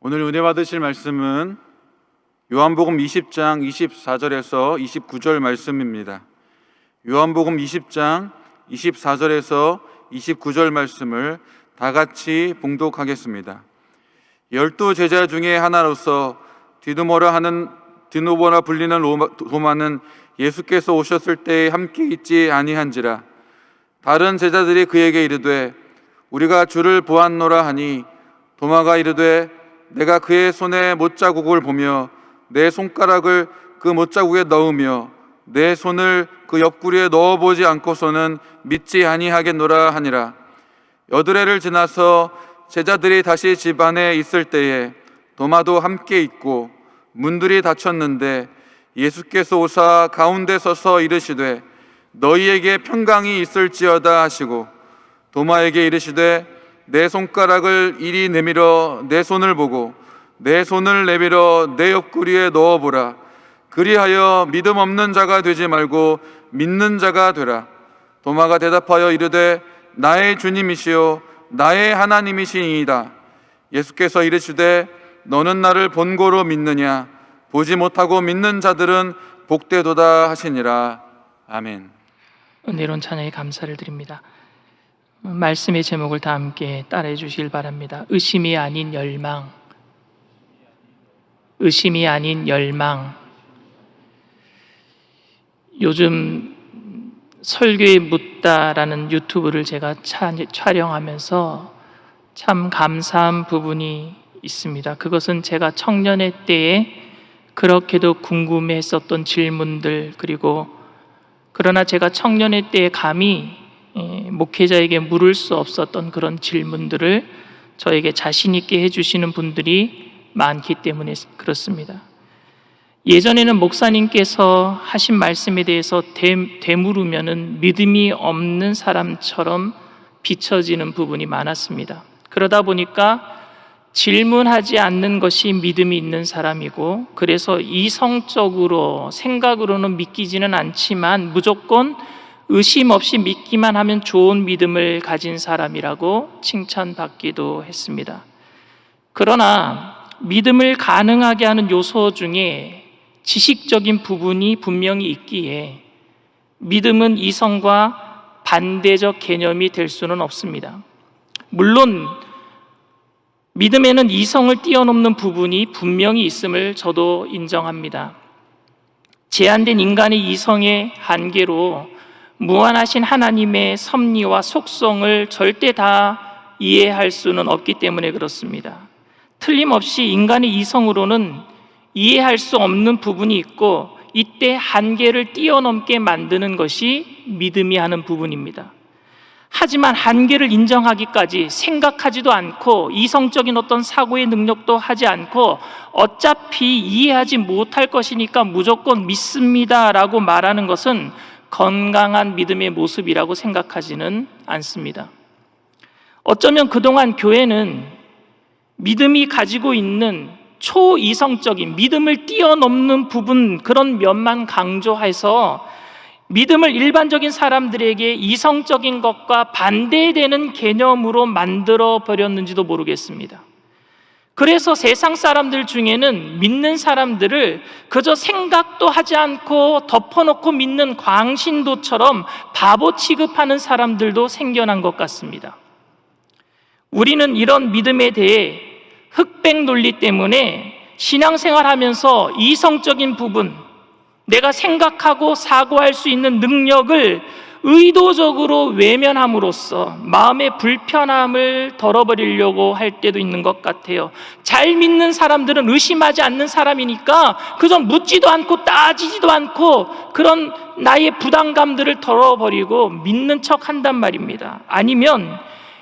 오늘 은혜 받으실 말씀은 요한복음 20장 24절에서 29절 말씀입니다. 요한복음 20장 24절에서 29절 말씀을 다 같이 봉독하겠습니다. 12 제자 중에 하나로서 디두모라 불리는 도마는 예수께서 오셨을 때에 함께 있지 아니한지라. 다른 제자들이 그에게 이르되 우리가 주를 보았노라 하니 도마가 이르되 내가 그의 손에 못자국을 보며 내 손가락을 그 못자국에 넣으며 내 손을 그 옆구리에 넣어보지 않고서는 믿지 아니하겠노라 하니라. 여드레를 지나서 제자들이 다시 집 안에 있을 때에 도마도 함께 있고 문들이 닫혔는데 예수께서 오사 가운데 서서 이르시되 너희에게 평강이 있을지어다 하시고 도마에게 이르시되 내 손가락을 이리 내밀어 내 손을 보고 내 손을 내밀어 내 옆구리에 넣어보라. 그리하여 믿음 없는 자가 되지 말고 믿는 자가 되라. 도마가 대답하여 이르되 나의 주님이시요 나의 하나님이시니이다. 예수께서 이르시되 너는 나를 본고로 믿느냐? 보지 못하고 믿는 자들은 복되도다 하시니라. 아멘. 은혜로운 찬양에 감사를 드립니다. 말씀의 제목을 다 함께 따라해 주시길 바랍니다. 의심이 아닌 열망. 의심이 아닌 열망. 요즘 설교에 묻다라는 유튜브를 제가 촬영하면서 참 감사한 부분이 있습니다. 그것은 제가 청년의 때에 그렇게도 궁금했었던 질문들, 그리고 그러나 제가 청년의 때에 감히 목회자에게 물을 수 없었던 그런 질문들을 저에게 자신 있게 해주시는 분들이 많기 때문에 그렇습니다. 예전에는 목사님께서 하신 말씀에 대해서 되물으면은 믿음이 없는 사람처럼 비춰지는 부분이 많았습니다. 그러다 보니까 질문하지 않는 것이 믿음이 있는 사람이고, 그래서 이성적으로 생각으로는 믿기지는 않지만 무조건 의심 없이 믿기만 하면 좋은 믿음을 가진 사람이라고 칭찬받기도 했습니다. 그러나 믿음을 가능하게 하는 요소 중에 지식적인 부분이 분명히 있기에 믿음은 이성과 반대적 개념이 될 수는 없습니다. 물론 믿음에는 이성을 뛰어넘는 부분이 분명히 있음을 저도 인정합니다. 제한된 인간의 이성의 한계로 무한하신 하나님의 섭리와 속성을 절대 다 이해할 수는 없기 때문에 그렇습니다. 틀림없이 인간의 이성으로는 이해할 수 없는 부분이 있고, 이때 한계를 뛰어넘게 만드는 것이 믿음이 하는 부분입니다. 하지만 한계를 인정하기까지 생각하지도 않고 이성적인 어떤 사고의 능력도 하지 않고 어차피 이해하지 못할 것이니까 무조건 믿습니다라고 말하는 것은 건강한 믿음의 모습이라고 생각하지는 않습니다. 어쩌면 그동안 교회는 믿음이 가지고 있는 초이성적인 믿음을 뛰어넘는 부분, 그런 면만 강조해서 믿음을 일반적인 사람들에게 이성적인 것과 반대되는 개념으로 만들어 버렸는지도 모르겠습니다. 그래서 세상 사람들 중에는 믿는 사람들을 그저 생각도 하지 않고 덮어놓고 믿는 광신도처럼 바보 취급하는 사람들도 생겨난 것 같습니다. 우리는 이런 믿음에 대해 흑백 논리 때문에 신앙생활하면서 이성적인 부분, 내가 생각하고 사고할 수 있는 능력을 의도적으로 외면함으로써 마음의 불편함을 덜어버리려고 할 때도 있는 것 같아요. 잘 믿는 사람들은 의심하지 않는 사람이니까 그저 묻지도 않고 따지지도 않고 그런 나의 부담감들을 덜어버리고 믿는 척 한단 말입니다. 아니면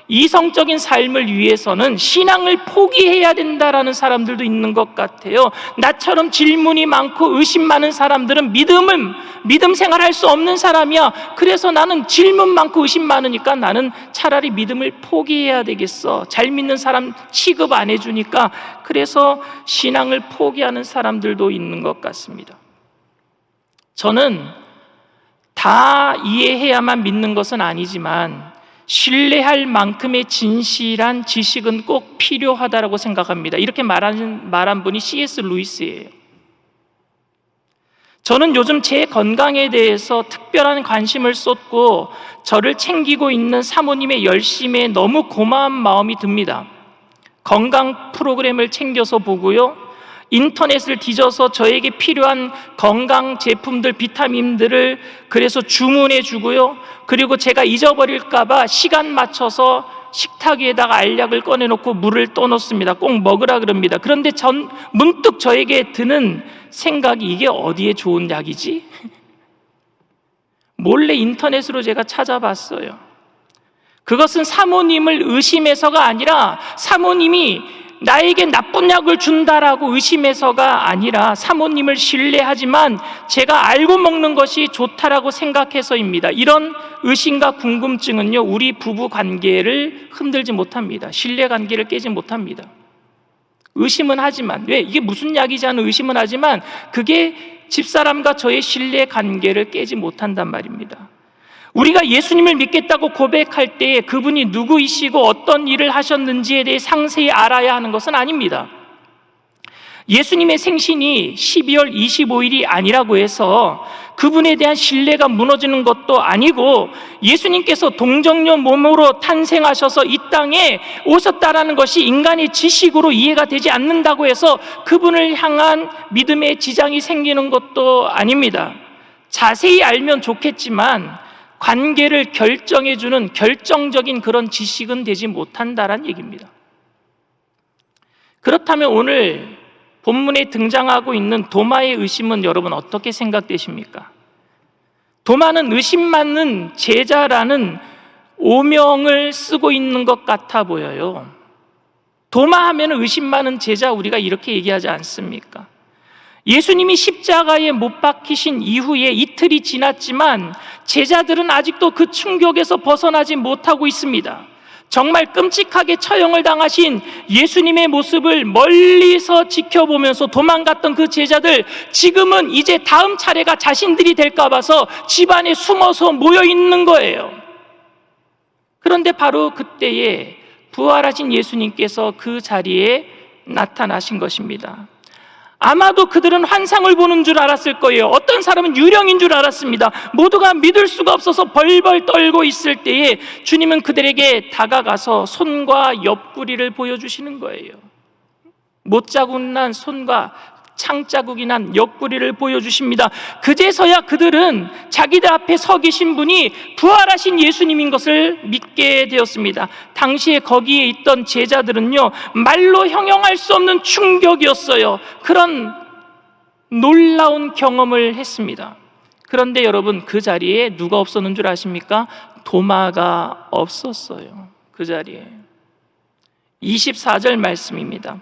이성적인 삶을 위해서는 신앙을 포기해야 된다라는 사람들도 있는 것 같아요. 나처럼 질문이 많고 의심 많은 사람들은 믿음 생활할 수 없는 사람이야. 그래서 나는 질문 많고 의심 많으니까 나는 차라리 믿음을 포기해야 되겠어. 잘 믿는 사람 취급 안 해주니까. 그래서 신앙을 포기하는 사람들도 있는 것 같습니다. 저는 다 이해해야만 믿는 것은 아니지만 신뢰할 만큼의 진실한 지식은 꼭 필요하다고 생각합니다. 이렇게 말한 분이 C.S. 루이스예요. 저는 요즘 제 건강에 대해서 특별한 관심을 쏟고 저를 챙기고 있는 사모님의 열심에 너무 고마운 마음이 듭니다. 건강 프로그램을 챙겨서 보고요, 인터넷을 뒤져서 저에게 필요한 건강 제품들, 비타민들을 그래서 주문해 주고요, 그리고 제가 잊어버릴까 봐 시간 맞춰서 식탁 위에다가 알약을 꺼내놓고 물을 떠놓습니다. 꼭 먹으라 그럽니다. 그런데 문득 저에게 드는 생각이, 이게 어디에 좋은 약이지? 몰래 인터넷으로 제가 찾아봤어요. 그것은 사모님을 의심해서가 아니라, 사모님이 나에게 나쁜 약을 준다라고 의심해서가 아니라, 사모님을 신뢰하지만 제가 알고 먹는 것이 좋다라고 생각해서입니다. 이런 의심과 궁금증은요, 우리 부부 관계를 흔들지 못합니다. 신뢰 관계를 깨지 못합니다. 의심은 하지만, 왜? 이게 무슨 약이지 하는 의심은 하지만 그게 집사람과 저의 신뢰 관계를 깨지 못한단 말입니다. 우리가 예수님을 믿겠다고 고백할 때 그분이 누구이시고 어떤 일을 하셨는지에 대해 상세히 알아야 하는 것은 아닙니다. 예수님의 생신이 12월 25일이 아니라고 해서 그분에 대한 신뢰가 무너지는 것도 아니고, 예수님께서 동정녀 몸으로 탄생하셔서 이 땅에 오셨다라는 것이 인간의 지식으로 이해가 되지 않는다고 해서 그분을 향한 믿음의 지장이 생기는 것도 아닙니다. 자세히 알면 좋겠지만 관계를 결정해주는 결정적인 그런 지식은 되지 못한다는 얘기입니다. 그렇다면 오늘 본문에 등장하고 있는 도마의 의심은 여러분 어떻게 생각되십니까? 도마는 의심 많은 제자라는 오명을 쓰고 있는 것 같아 보여요. 도마 하면 의심 많은 제자, 우리가 이렇게 얘기하지 않습니까? 예수님이 십자가에 못 박히신 이후에 이틀이 지났지만 제자들은 아직도 그 충격에서 벗어나지 못하고 있습니다. 정말 끔찍하게 처형을 당하신 예수님의 모습을 멀리서 지켜보면서 도망갔던 그 제자들, 지금은 이제 다음 차례가 자신들이 될까 봐서 집안에 숨어서 모여 있는 거예요. 그런데 바로 그때에 부활하신 예수님께서 그 자리에 나타나신 것입니다. 아마도 그들은 환상을 보는 줄 알았을 거예요. 어떤 사람은 유령인 줄 알았습니다. 모두가 믿을 수가 없어서 벌벌 떨고 있을 때에 주님은 그들에게 다가가서 손과 옆구리를 보여주시는 거예요. 못자국 난 손과 창자국이 난 옆구리를 보여주십니다. 그제서야 그들은 자기들 앞에 서 계신 분이 부활하신 예수님인 것을 믿게 되었습니다. 당시에 거기에 있던 제자들은요, 말로 형용할 수 없는 충격이었어요. 그런 놀라운 경험을 했습니다. 그런데 여러분, 그 자리에 누가 없었는 줄 아십니까? 도마가 없었어요. 그 자리에. 24절 말씀입니다.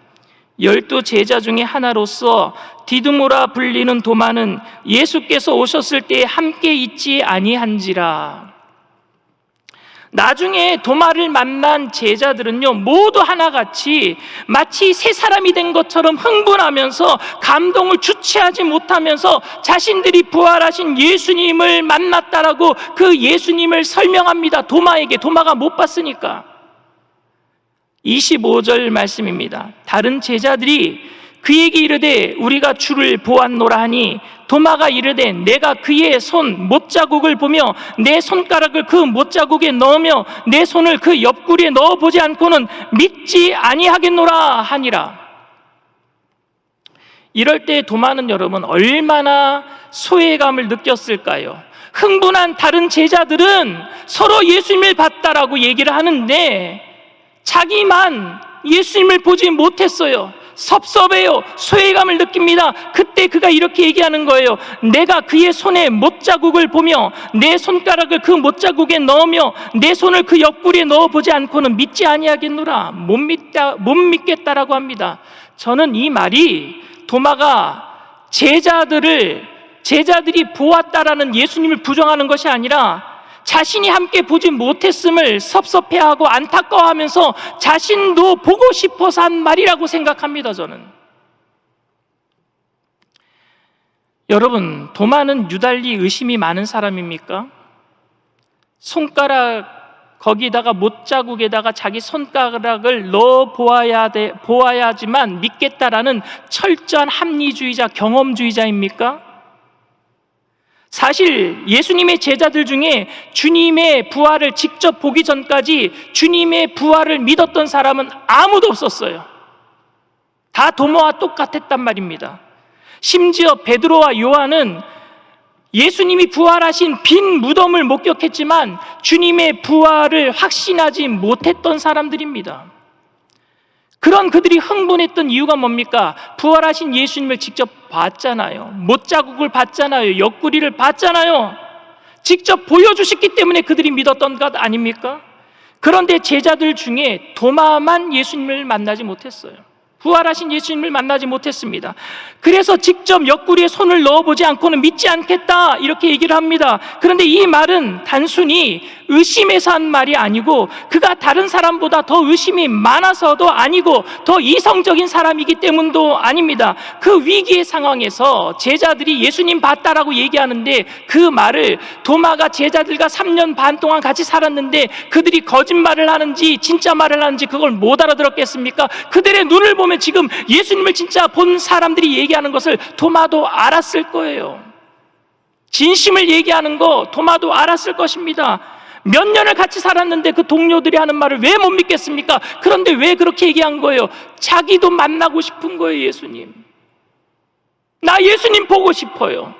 12 제자 중에 하나로서 디두모라 불리는 도마는 예수께서 오셨을 때 함께 있지 아니한지라. 나중에 도마를 만난 제자들은요, 모두 하나같이 마치 새 사람이 된 것처럼 흥분하면서 감동을 주체하지 못하면서 자신들이 부활하신 예수님을 만났다라고 그 예수님을 설명합니다. 도마에게. 도마가 못 봤으니까. 25절 말씀입니다. 다른 제자들이 그에게 이르되 우리가 주를 보았노라 하니 도마가 이르되 내가 그의 손 못자국을 보며 내 손가락을 그 못자국에 넣으며 내 손을 그 옆구리에 넣어보지 않고는 믿지 아니하겠노라 하니라. 이럴 때 도마는 여러분 얼마나 소외감을 느꼈을까요? 흥분한 다른 제자들은 서로 예수님을 봤다라고 얘기를 하는데 자기만 예수님을 보지 못했어요. 섭섭해요. 소외감을 느낍니다. 그때 그가 이렇게 얘기하는 거예요. 내가 그의 손에 못자국을 보며 내 손가락을 그 못자국에 넣으며 내 손을 그 옆구리에 넣어보지 않고는 믿지 아니하겠노라. 못 믿겠다라고 합니다. 저는 이 말이 도마가 제자들이 보았다라는 예수님을 부정하는 것이 아니라 자신이 함께 보지 못했음을 섭섭해하고 안타까워하면서 자신도 보고 싶어서 한 말이라고 생각합니다. 저는. 여러분, 도마는 유달리 의심이 많은 사람입니까? 손가락 거기다가 못자국에다가 자기 손가락을 넣어 보아야지만 믿겠다라는 철저한 합리주의자, 경험주의자입니까? 사실 예수님의 제자들 중에 주님의 부활을 직접 보기 전까지 주님의 부활을 믿었던 사람은 아무도 없었어요. 다 도마와 똑같았단 말입니다. 심지어 베드로와 요한은 예수님이 부활하신 빈 무덤을 목격했지만 주님의 부활을 확신하지 못했던 사람들입니다. 그런 그들이 흥분했던 이유가 뭡니까? 부활하신 예수님을 직접 봤잖아요. 못자국을 봤잖아요. 옆구리를 봤잖아요. 직접 보여주셨기 때문에 그들이 믿었던 것 아닙니까? 그런데 제자들 중에 도마만 예수님을 만나지 못했어요. 부활하신 예수님을 만나지 못했습니다. 그래서 직접 옆구리에 손을 넣어보지 않고는 믿지 않겠다 이렇게 얘기를 합니다. 그런데 이 말은 단순히 의심해서 한 말이 아니고 그가 다른 사람보다 더 의심이 많아서도 아니고 더 이성적인 사람이기 때문도 아닙니다. 그 위기의 상황에서 제자들이 예수님 봤다라고 얘기하는데 그 말을 도마가 제자들과 3년 반 동안 같이 살았는데 그들이 거짓말을 하는지 진짜 말을 하는지 그걸 못 알아들었겠습니까? 그들의 눈을 보면 지금 예수님을 진짜 본 사람들이 얘기하는 것을 도마도 알았을 거예요. 진심을 얘기하는 거 도마도 알았을 것입니다. 몇 년을 같이 살았는데 그 동료들이 하는 말을 왜 못 믿겠습니까? 그런데 왜 그렇게 얘기한 거예요? 자기도 만나고 싶은 거예요. 예수님, 나 예수님 보고 싶어요.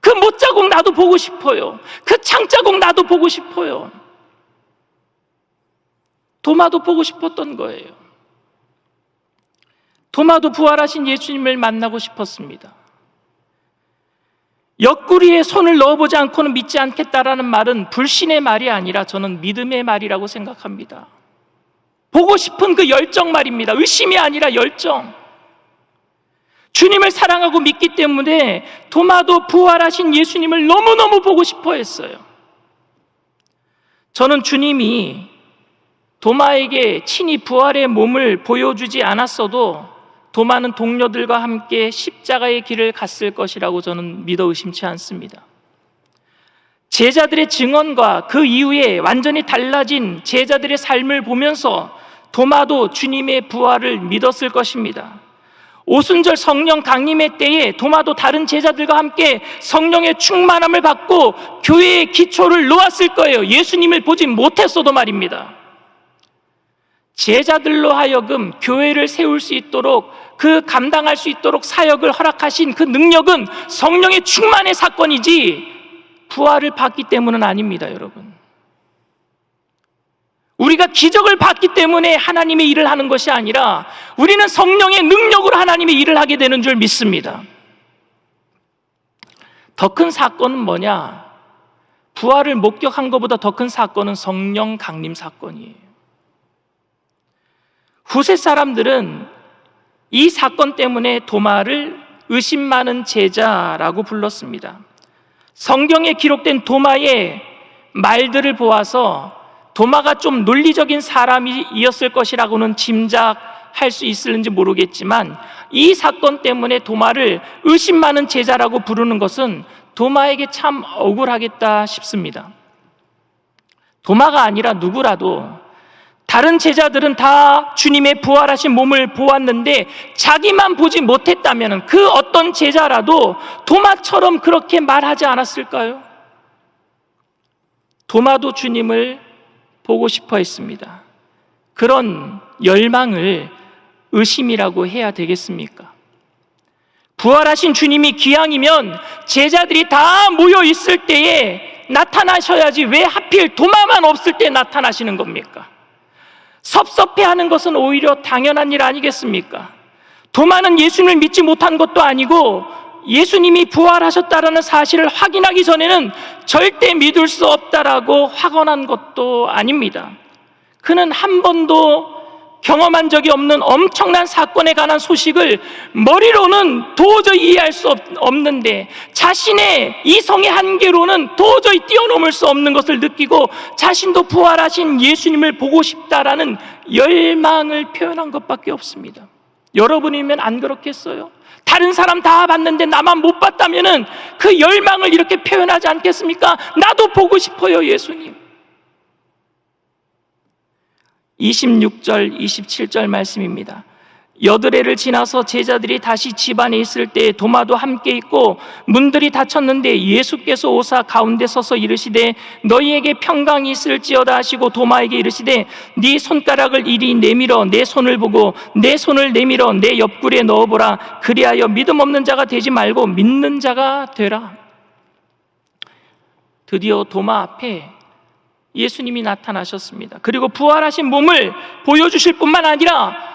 그 못자국 나도 보고 싶어요. 그 창자국 나도 보고 싶어요. 도마도 보고 싶었던 거예요. 도마도 부활하신 예수님을 만나고 싶었습니다. 옆구리에 손을 넣어보지 않고는 믿지 않겠다라는 말은 불신의 말이 아니라 저는 믿음의 말이라고 생각합니다. 보고 싶은 그 열정 말입니다. 의심이 아니라 열정. 주님을 사랑하고 믿기 때문에 도마도 부활하신 예수님을 너무너무 보고 싶어 했어요. 저는 주님이 도마에게 친히 부활의 몸을 보여주지 않았어도 도마는 동료들과 함께 십자가의 길을 갔을 것이라고 저는 믿어 의심치 않습니다. 제자들의 증언과 그 이후에 완전히 달라진 제자들의 삶을 보면서 도마도 주님의 부활을 믿었을 것입니다. 오순절 성령 강림의 때에 도마도 다른 제자들과 함께 성령의 충만함을 받고 교회의 기초를 놓았을 거예요. 예수님을 보지 못했어도 말입니다. 제자들로 하여금 교회를 세울 수 있도록 그 감당할 수 있도록 사역을 허락하신 그 능력은 성령의 충만의 사건이지 부활을 받기 때문은 아닙니다. 여러분, 우리가 기적을 받기 때문에 하나님의 일을 하는 것이 아니라 우리는 성령의 능력으로 하나님의 일을 하게 되는 줄 믿습니다. 더 큰 사건은 뭐냐? 부활을 목격한 것보다 더 큰 사건은 성령 강림 사건이에요. 후세 사람들은 이 사건 때문에 도마를 의심 많은 제자라고 불렀습니다. 성경에 기록된 도마의 말들을 보아서 도마가 좀 논리적인 사람이었을 것이라고는 짐작할 수 있을는지 모르겠지만 이 사건 때문에 도마를 의심 많은 제자라고 부르는 것은 도마에게 참 억울하겠다 싶습니다. 도마가 아니라 누구라도 다른 제자들은 다 주님의 부활하신 몸을 보았는데 자기만 보지 못했다면 그 어떤 제자라도 도마처럼 그렇게 말하지 않았을까요? 도마도 주님을 보고 싶어 했습니다. 그런 열망을 의심이라고 해야 되겠습니까? 부활하신 주님이 기왕이면 제자들이 다 모여 있을 때에 나타나셔야지 왜 하필 도마만 없을 때 나타나시는 겁니까? 섭섭해하는 것은 오히려 당연한 일 아니겠습니까? 도마는 예수님을 믿지 못한 것도 아니고 예수님이 부활하셨다라는 사실을 확인하기 전에는 절대 믿을 수 없다라고 확언한 것도 아닙니다. 그는 한 번도 경험한 적이 없는 엄청난 사건에 관한 소식을 머리로는 도저히 이해할 수 없는데 자신의 이성의 한계로는 도저히 뛰어넘을 수 없는 것을 느끼고 자신도 부활하신 예수님을 보고 싶다라는 열망을 표현한 것밖에 없습니다. 여러분이면 안 그렇겠어요? 다른 사람 다 봤는데 나만 못 봤다면은 그 열망을 이렇게 표현하지 않겠습니까? 나도 보고 싶어요, 예수님. 26절, 27절 말씀입니다. 여드레를 지나서 제자들이 다시 집 안에 있을 때 도마도 함께 있고 문들이 닫혔는데 예수께서 오사 가운데 서서 이르시되 너희에게 평강이 있을지어다 하시고 도마에게 이르시되 네 손가락을 이리 내밀어 내 손을 보고 내 손을 내밀어 내 옆구리에 넣어보라. 그리하여 믿음 없는 자가 되지 말고 믿는 자가 되라. 드디어 도마 앞에 예수님이 나타나셨습니다. 그리고 부활하신 몸을 보여주실 뿐만 아니라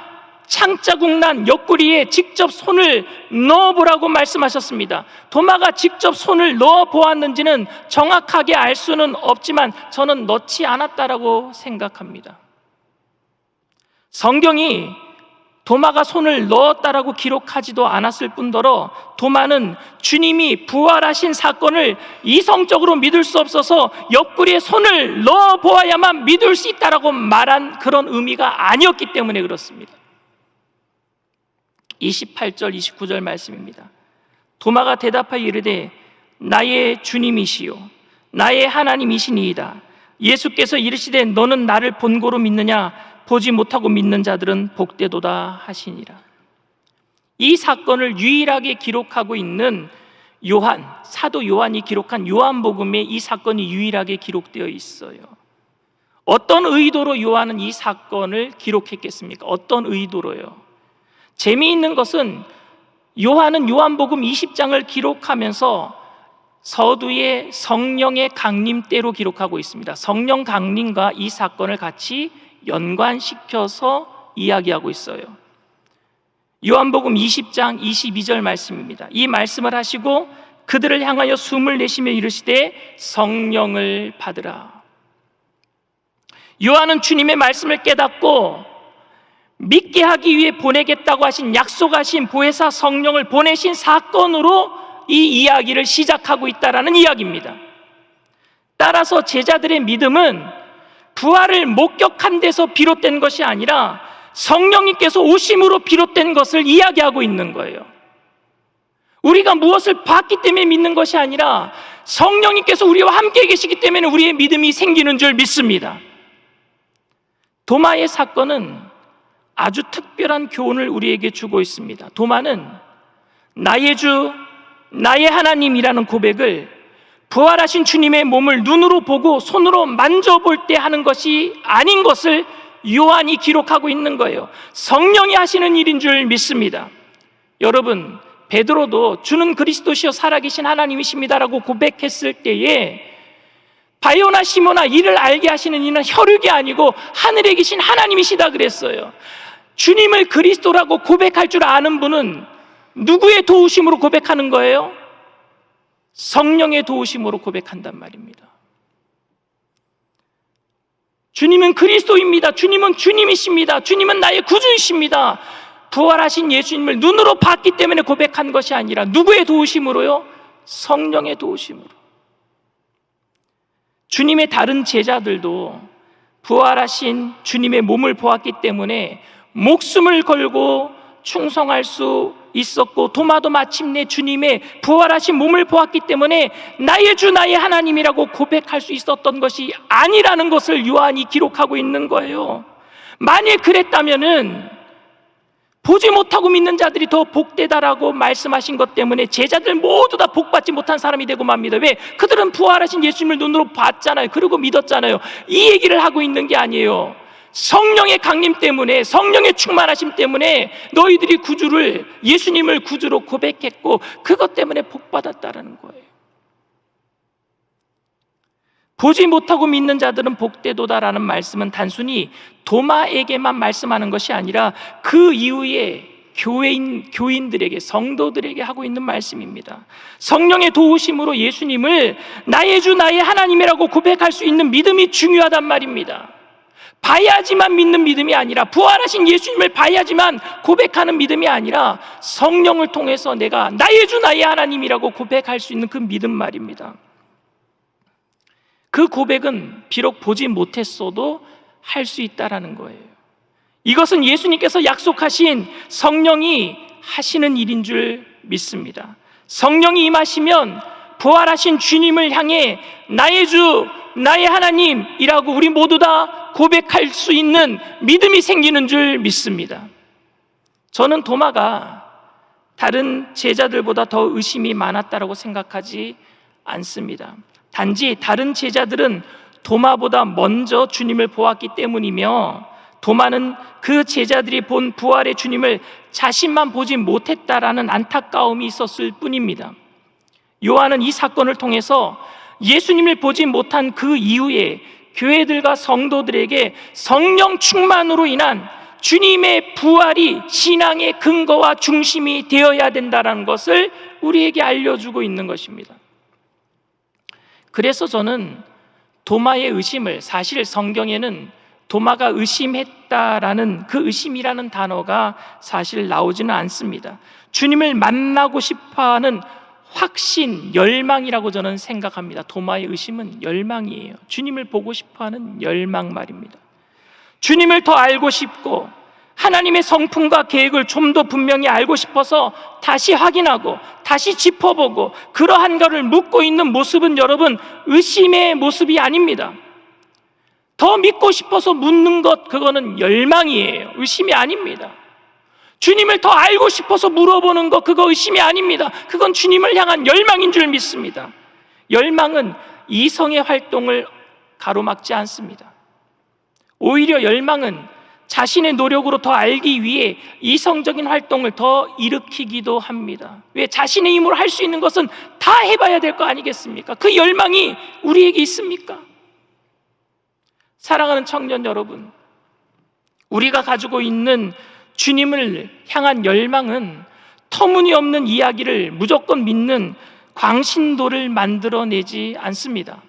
창자국 난 옆구리에 직접 손을 넣어보라고 말씀하셨습니다. 도마가 직접 손을 넣어보았는지는 정확하게 알 수는 없지만 저는 넣지 않았다라고 생각합니다. 성경이 도마가 손을 넣었다라고 기록하지도 않았을 뿐더러 도마는 주님이 부활하신 사건을 이성적으로 믿을 수 없어서 옆구리에 손을 넣어보아야만 믿을 수 있다라고 말한 그런 의미가 아니었기 때문에 그렇습니다. 28절 29절 말씀입니다. 도마가 대답하여 이르되 나의 주님이시요 나의 하나님이시니이다. 예수께서 이르시되 너는 나를 본고로 믿느냐 보지 못하고 믿는 자들은 복되도다 하시니라. 이 사건을 유일하게 기록하고 있는 요한, 사도 요한이 기록한 요한복음에 이 사건이 유일하게 기록되어 있어요. 어떤 의도로 요한은 이 사건을 기록했겠습니까? 어떤 의도로요? 재미있는 것은 요한은 요한복음 20장을 기록하면서 서두에 성령의 강림 때로 기록하고 있습니다. 성령 강림과 이 사건을 같이 연관시켜서 이야기하고 있어요. 요한복음 20장 22절 말씀입니다. 이 말씀을 하시고 그들을 향하여 숨을 내쉬며 이르시되 성령을 받으라. 요한은 주님의 말씀을 깨닫고 믿게 하기 위해 보내겠다고 하신 약속하신 보혜사 성령을 보내신 사건으로 이 이야기를 시작하고 있다라는 이야기입니다. 따라서 제자들의 믿음은 부활을 목격한 데서 비롯된 것이 아니라 성령님께서 오심으로 비롯된 것을 이야기하고 있는 거예요. 우리가 무엇을 봤기 때문에 믿는 것이 아니라 성령님께서 우리와 함께 계시기 때문에 우리의 믿음이 생기는 줄 믿습니다. 도마의 사건은 아주 특별한 교훈을 우리에게 주고 있습니다. 도마는 나의 주, 나의 하나님이라는 고백을 부활하신 주님의 몸을 눈으로 보고 손으로 만져볼 때 하는 것이 아닌 것을 요한이 기록하고 있는 거예요. 성령이 하시는 일인 줄 믿습니다. 여러분, 베드로도 주는 그리스도시요 살아계신 하나님이십니다라고 고백했을 때에 바요나 시모나 이를 알게 하시는 이는 혈육이 아니고 하늘에 계신 하나님이시다 그랬어요. 주님을 그리스도라고 고백할 줄 아는 분은 누구의 도우심으로 고백하는 거예요? 성령의 도우심으로 고백한단 말입니다. 주님은 그리스도입니다. 주님은 주님이십니다. 주님은 나의 구주이십니다. 부활하신 예수님을 눈으로 봤기 때문에 고백한 것이 아니라 누구의 도우심으로요? 성령의 도우심으로. 주님의 다른 제자들도 부활하신 주님의 몸을 보았기 때문에 목숨을 걸고 충성할 수 있었고 도마도 마침내 주님의 부활하신 몸을 보았기 때문에 나의 주 나의 하나님이라고 고백할 수 있었던 것이 아니라는 것을 요한이 기록하고 있는 거예요. 만일 그랬다면은 보지 못하고 믿는 자들이 더 복되다라고 말씀하신 것 때문에 제자들 모두 다 복받지 못한 사람이 되고 맙니다. 왜? 그들은 부활하신 예수님을 눈으로 봤잖아요. 그리고 믿었잖아요. 이 얘기를 하고 있는 게 아니에요. 성령의 강림 때문에, 성령의 충만하심 때문에 너희들이 구주를, 예수님을 구주로 고백했고 그것 때문에 복받았다라는 거예요. 보지 못하고 믿는 자들은 복되도다라는 말씀은 단순히 도마에게만 말씀하는 것이 아니라 그 이후에 교인들에게, 성도들에게 하고 있는 말씀입니다. 성령의 도우심으로 예수님을 나의 주 나의 하나님이라고 고백할 수 있는 믿음이 중요하단 말입니다. 봐야지만 믿는 믿음이 아니라, 부활하신 예수님을 봐야지만 고백하는 믿음이 아니라 성령을 통해서 내가 나의 주 나의 하나님이라고 고백할 수 있는 그 믿음 말입니다. 그 고백은 비록 보지 못했어도 할 수 있다라는 거예요. 이것은 예수님께서 약속하신 성령이 하시는 일인 줄 믿습니다. 성령이 임하시면 부활하신 주님을 향해 나의 주, 나의 하나님이라고 우리 모두 다 고백할 수 있는 믿음이 생기는 줄 믿습니다. 저는 도마가 다른 제자들보다 더 의심이 많았다고 생각하지 않습니다. 단지 다른 제자들은 도마보다 먼저 주님을 보았기 때문이며, 도마는 그 제자들이 본 부활의 주님을 자신만 보지 못했다라는 안타까움이 있었을 뿐입니다. 요한은 이 사건을 통해서 예수님을 보지 못한 그 이후에 교회들과 성도들에게 성령 충만으로 인한 주님의 부활이 신앙의 근거와 중심이 되어야 된다는 것을 우리에게 알려주고 있는 것입니다. 그래서 저는 도마의 의심을, 사실 성경에는 도마가 의심했다라는 그 의심이라는 단어가 사실 나오지는 않습니다. 주님을 만나고 싶어하는 확신, 열망이라고 저는 생각합니다. 도마의 의심은 열망이에요. 주님을 보고 싶어하는 열망 말입니다. 주님을 더 알고 싶고 하나님의 성품과 계획을 좀 더 분명히 알고 싶어서 다시 확인하고 다시 짚어보고 그러한 것을 묻고 있는 모습은 여러분, 의심의 모습이 아닙니다. 더 믿고 싶어서 묻는 것, 그거는 열망이에요. 의심이 아닙니다. 주님을 더 알고 싶어서 물어보는 것, 그거 의심이 아닙니다. 그건 주님을 향한 열망인 줄 믿습니다. 열망은 이성의 활동을 가로막지 않습니다. 오히려 열망은 자신의 노력으로 더 알기 위해 이성적인 활동을 더 일으키기도 합니다. 왜? 자신의 힘으로 할 수 있는 것은 다 해봐야 될 거 아니겠습니까? 그 열망이 우리에게 있습니까? 사랑하는 청년 여러분, 우리가 가지고 있는 주님을 향한 열망은 터무니없는 이야기를 무조건 믿는 광신도를 만들어내지 않습니다.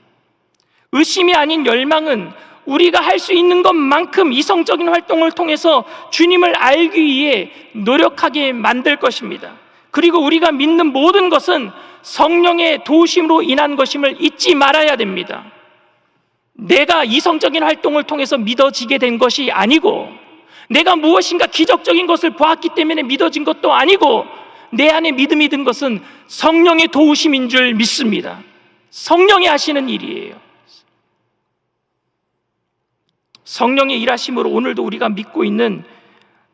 의심이 아닌 열망은 우리가 할 수 있는 것만큼 이성적인 활동을 통해서 주님을 알기 위해 노력하게 만들 것입니다. 그리고 우리가 믿는 모든 것은 성령의 도우심으로 인한 것임을 잊지 말아야 됩니다. 내가 이성적인 활동을 통해서 믿어지게 된 것이 아니고, 내가 무엇인가 기적적인 것을 보았기 때문에 믿어진 것도 아니고, 내 안에 믿음이 든 것은 성령의 도우심인 줄 믿습니다. 성령이 하시는 일이에요. 성령의 일하심으로 오늘도 우리가 믿고 있는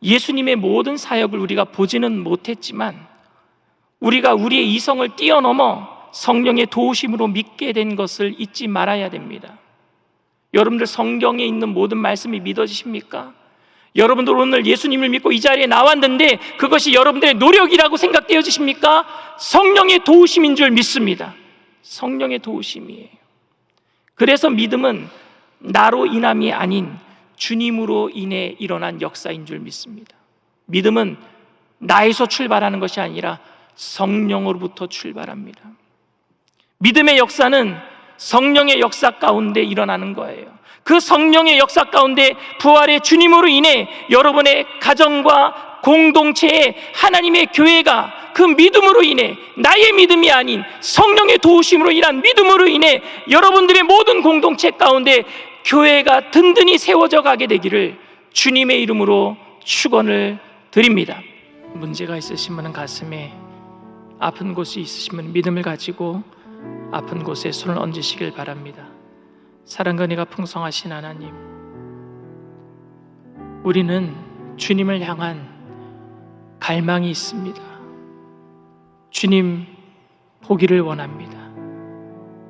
예수님의 모든 사역을 우리가 보지는 못했지만, 우리가 우리의 이성을 뛰어넘어 성령의 도우심으로 믿게 된 것을 잊지 말아야 됩니다. 여러분들 성경에 있는 모든 말씀이 믿어지십니까? 여러분들 오늘 예수님을 믿고 이 자리에 나왔는데 그것이 여러분들의 노력이라고 생각되어지십니까? 성령의 도우심인 줄 믿습니다. 성령의 도우심이에요. 그래서 믿음은 나로 인함이 아닌 주님으로 인해 일어난 역사인 줄 믿습니다. 믿음은 나에서 출발하는 것이 아니라 성령으로부터 출발합니다. 믿음의 역사는 성령의 역사 가운데 일어나는 거예요. 그 성령의 역사 가운데 부활의 주님으로 인해 여러분의 가정과 공동체에 하나님의 교회가 그 믿음으로 인해, 나의 믿음이 아닌 성령의 도우심으로 인한 믿음으로 인해 여러분들의 모든 공동체 가운데 교회가 든든히 세워져 가게 되기를 주님의 이름으로 축원을 드립니다. 문제가 있으시면 가슴에, 아픈 곳이 있으시면 믿음을 가지고 아픈 곳에 손을 얹으시길 바랍니다. 사랑과 은혜가 풍성하신 하나님, 우리는 주님을 향한 갈망이 있습니다. 주님 보기를 원합니다.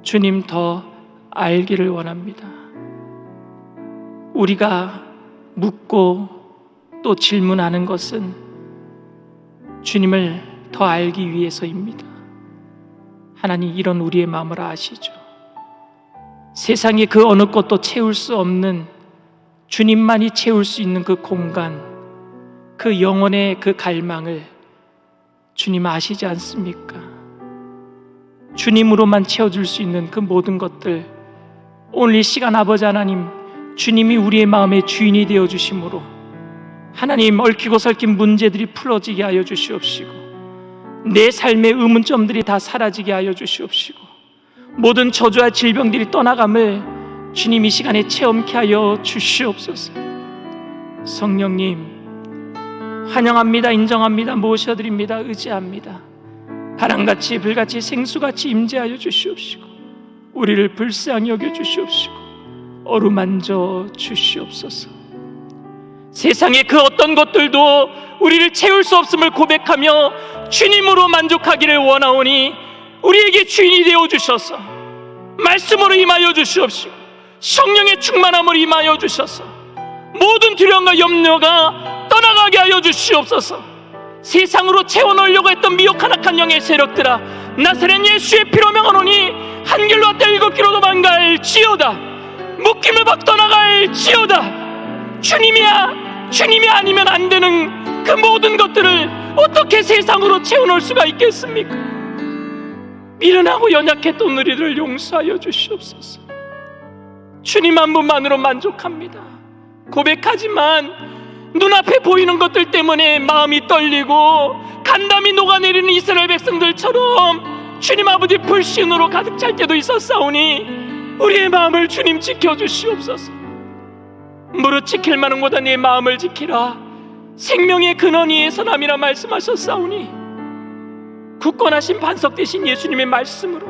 주님 더 알기를 원합니다. 우리가 묻고 또 질문하는 것은 주님을 더 알기 위해서입니다. 하나님, 이런 우리의 마음을 아시죠? 세상의 그 어느 것도 채울 수 없는, 주님만이 채울 수 있는 그 공간, 그 영혼의 그 갈망을 주님 아시지 않습니까? 주님으로만 채워줄 수 있는 그 모든 것들, 오늘 이 시간 아버지 하나님, 주님이 우리의 마음의 주인이 되어주심으로 하나님, 얽히고 설킨 문제들이 풀어지게 하여 주시옵시고, 내 삶의 의문점들이 다 사라지게 하여 주시옵시고, 모든 저주와 질병들이 떠나감을 주님 이 시간에 체험케 하여 주시옵소서. 성령님, 환영합니다. 인정합니다. 모셔드립니다. 의지합니다. 바람같이 불같이 생수같이 임재하여 주시옵시고, 우리를 불쌍히 여겨 주시옵시고, 어루만져 주시옵소서. 세상의 그 어떤 것들도 우리를 채울 수 없음을 고백하며 주님으로 만족하기를 원하오니 우리에게 주인이 되어 주셔서 말씀으로 임하여 주시옵시고 성령의 충만함을 임하여 주셔서 모든 두려움과 염려가 떠나가게 하여 주시옵소서. 세상으로 채워넣으려고 했던 미혹한 악한 영의 세력들아, 나사렛 예수의 피로 명하노니 한 길로 왔다 일곱 길로 도망갈지어다. 묶임을 벗 떠나갈지어다. 주님이 아니면 안 되는 그 모든 것들을 어떻게 세상으로 채워넣을 수가 있겠습니까? 미련하고 연약했던 우리들을 용서하여 주시옵소서. 주님 한 분만으로 만족합니다. 고백하지만 눈앞에 보이는 것들 때문에 마음이 떨리고 간담이 녹아내리는 이스라엘 백성들처럼 주님 아버지 불신으로 가득 찰 때도 있었사오니 우리의 마음을 주님 지켜주시옵소서. 무릇 지킬 만한 곳아 네 마음을 지키라. 생명의 근원 위에 선함이라 말씀하셨사오니 굳건하신 반석 되신 예수님의 말씀으로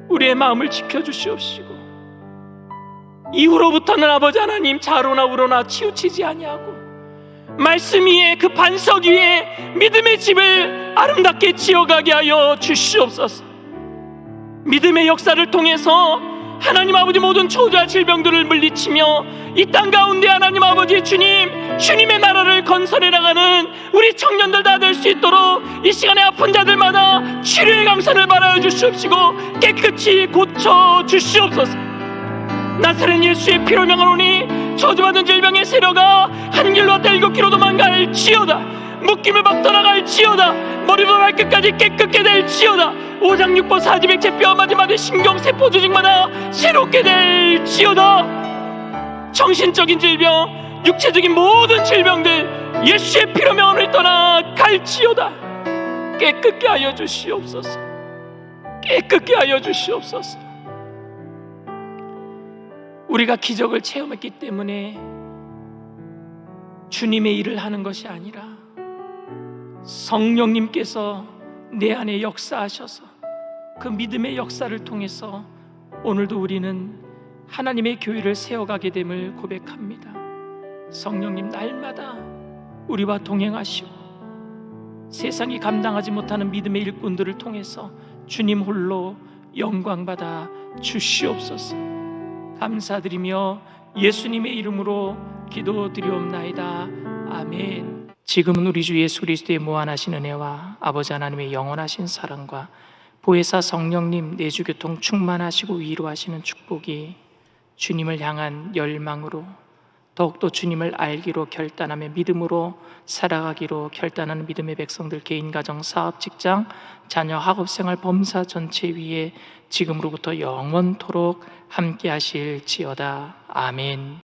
우리의 마음을 지켜주시옵시고 이후로부터는 아버지 하나님 좌로나 우로나 치우치지 아니하고 말씀 위에 그 반석 위에 믿음의 집을 아름답게 지어가게 하여 주시옵소서. 믿음의 역사를 통해서 하나님 아버지 모든 초조와 질병들을 물리치며 이 땅 가운데 하나님 아버지 주님의 나라를 건설해 나가는 우리 청년들 다 될 수 있도록 이 시간에 아픈 자들마다 치료의 강선을 바라여 주시옵시고 깨끗이 고쳐 주시옵소서. 나사렛 예수의 피로 명하노니 저주받은 질병의 세력아 한 길로 왔다 일곱 길로 도망갈지어다. 묶임을 벗 떠나갈지어다. 머리부터 발끝까지 깨끗게 될지어다. 오장육부 사지백체 뼈마디마디 신경세포 조직마다 새롭게 될지어다. 정신적인 질병, 육체적인 모든 질병들 예수의 피로 명하노니 떠나갈지어다. 깨끗게 하여 주시옵소서. 깨끗게 하여 주시옵소서. 우리가 기적을 체험했기 때문에 주님의 일을 하는 것이 아니라 성령님께서 내 안에 역사하셔서 그 믿음의 역사를 통해서 오늘도 우리는 하나님의 교회를 세워가게 됨을 고백합니다. 성령님 날마다 우리와 동행하시고 세상이 감당하지 못하는 믿음의 일꾼들을 통해서 주님 홀로 영광받아 주시옵소서. 감사드리며 예수님의 이름으로 기도드리옵나이다. 아멘. 지금은 우리 주 예수 그리스도의 무한하신 은혜와 아버지 하나님의 영원하신 사랑과 보혜사 성령님 내주교통 충만하시고 위로하시는 축복이 주님을 향한 열망으로 더욱더 주님을 알기로 결단하며 믿음으로 살아가기로 결단하는 믿음의 백성들 개인, 가정, 사업, 직장, 자녀, 학업생활, 범사 전체 위에 지금으로부터 영원토록 함께 하실지어다. 아멘.